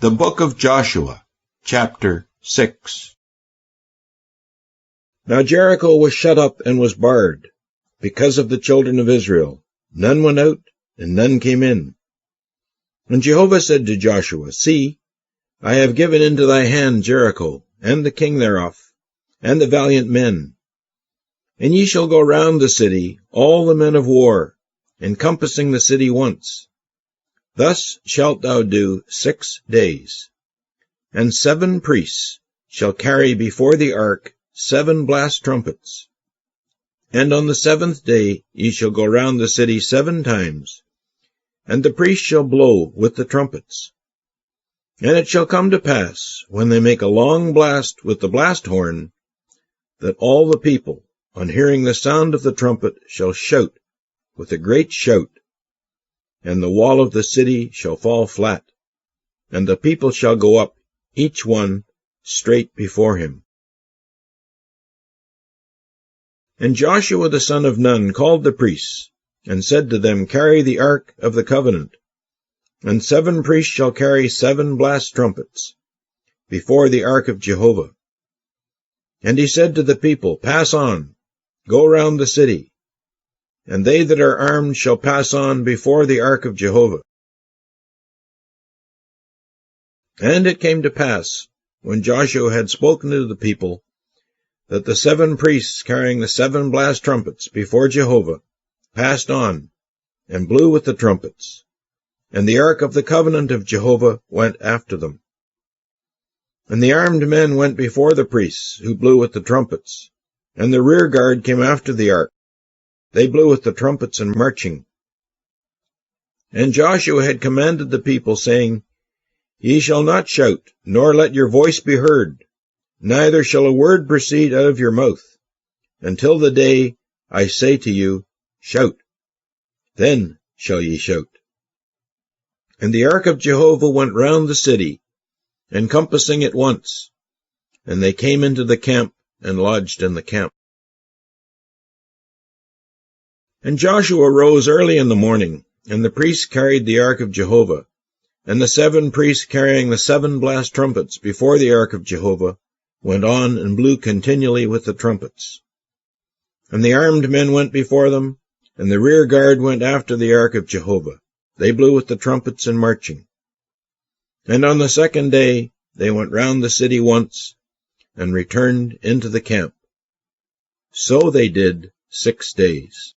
The Book of Joshua, Chapter 6. Now Jericho was shut up and was barred, because of the children of Israel. None went out, and none came in. And Jehovah said to Joshua, See, I have given into thy hand Jericho, and the king thereof, and the valiant men. And ye shall go round the city, all the men of war, encompassing the city once. Thus shalt thou do 6 days. And 7 priests shall carry before the ark 7 blast trumpets. And on the 7th day ye shall go round the city 7 times, and the priests shall blow with the trumpets. And it shall come to pass, when they make a long blast with the blast horn, that all the people, on hearing the sound of the trumpet, shall shout with a great shout. And the wall of the city shall fall flat, and the people shall go up, each one straight before him. And Joshua the son of Nun called the priests, and said to them, Carry the ark of the covenant. And 7 priests shall carry 7 blast trumpets before the ark of Jehovah. And he said to the people, Pass on, go round the city. And they that are armed shall pass on before the ark of Jehovah. And it came to pass, when Joshua had spoken to the people, that the 7 priests carrying the 7 blast trumpets before Jehovah passed on, and blew with the trumpets, and the ark of the covenant of Jehovah went after them. And the armed men went before the priests, who blew with the trumpets, and the rear guard came after the ark. They blew with the trumpets and marching. And Joshua had commanded the people, saying, Ye shall not shout, nor let your voice be heard, neither shall a word proceed out of your mouth, until the day I say to you, Shout. Then shall ye shout. And the ark of Jehovah went round the city, encompassing it once, and they came into the camp and lodged in the camp. And Joshua rose early in the morning, and the priests carried the ark of Jehovah, and the 7 priests carrying the 7 blast trumpets before the ark of Jehovah went on and blew continually with the trumpets. And the armed men went before them, and the rear guard went after the ark of Jehovah. They blew with the trumpets and marching. And on the 2nd day they went round the city once, and returned into the camp. So they did 6 days.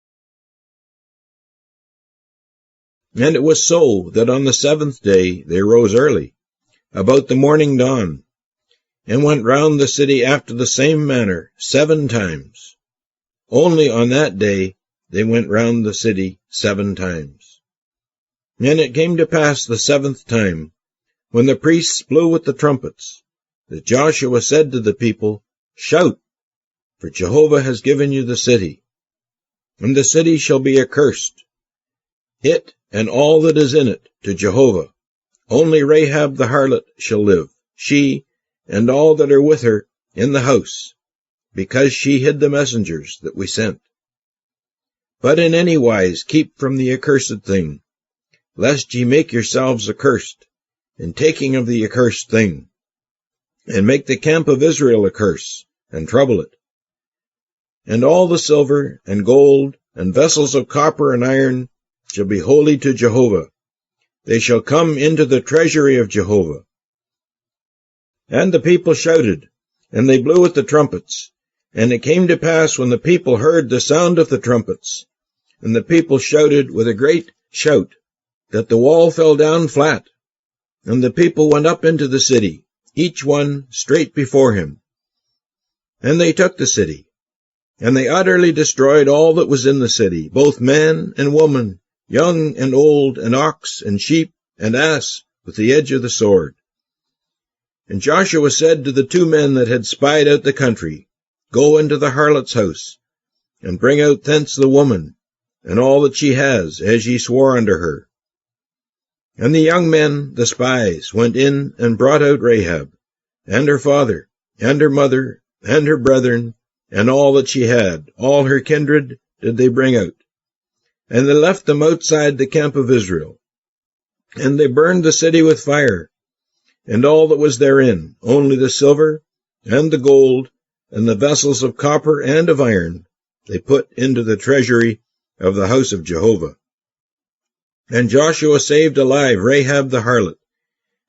And it was so that on the 7th day they rose early, about the morning dawn, and went round the city after the same manner 7 times. Only on that day they went round the city 7 times. And it came to pass the 7th time, when the priests blew with the trumpets, that Joshua said to the people, Shout, for Jehovah has given you the city. And the city shall be accursed, it and all that is in it, to Jehovah. Only Rahab the harlot shall live, she and all that are with her in the house, because she hid the messengers that we sent. But in any wise keep from the accursed thing, lest ye make yourselves accursed, in taking of the accursed thing, and make the camp of Israel a curse, and trouble it. And all the silver and gold and vessels of copper and iron shall be holy to Jehovah. They shall come into the treasury of Jehovah. And the people shouted, and they blew with the trumpets. And it came to pass, when the people heard the sound of the trumpets, and the people shouted with a great shout, that the wall fell down flat. And the people went up into the city, each one straight before him. And they took the city, and they utterly destroyed all that was in the city, both man and woman, young and old, and ox and sheep and ass, with the edge of the sword. And Joshua said to the 2 men that had spied out the country, Go into the harlot's house, and bring out thence the woman, and all that she has, as ye swore unto her. And the young men, the spies, went in and brought out Rahab, and her father, and her mother, and her brethren, and all that she had, all her kindred did they bring out. And they left them outside the camp of Israel. And they burned the city with fire, and all that was therein, only the silver and the gold and the vessels of copper and of iron they put into the treasury of the house of Jehovah. And Joshua saved alive Rahab the harlot,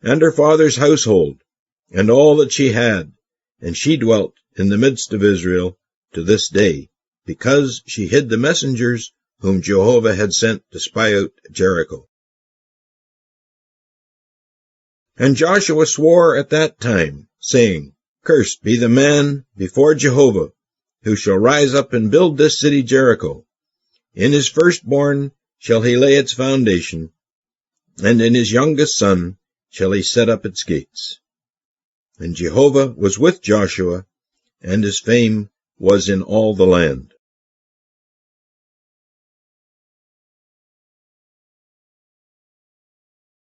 and her father's household, and all that she had, and she dwelt in the midst of Israel to this day, because she hid the messengers whom Jehovah had sent to spy out Jericho. And Joshua swore at that time, saying, Cursed be the man before Jehovah, who shall rise up and build this city Jericho. In his firstborn shall he lay its foundation, and in his youngest son shall he set up its gates. And Jehovah was with Joshua, and his fame was in all the land.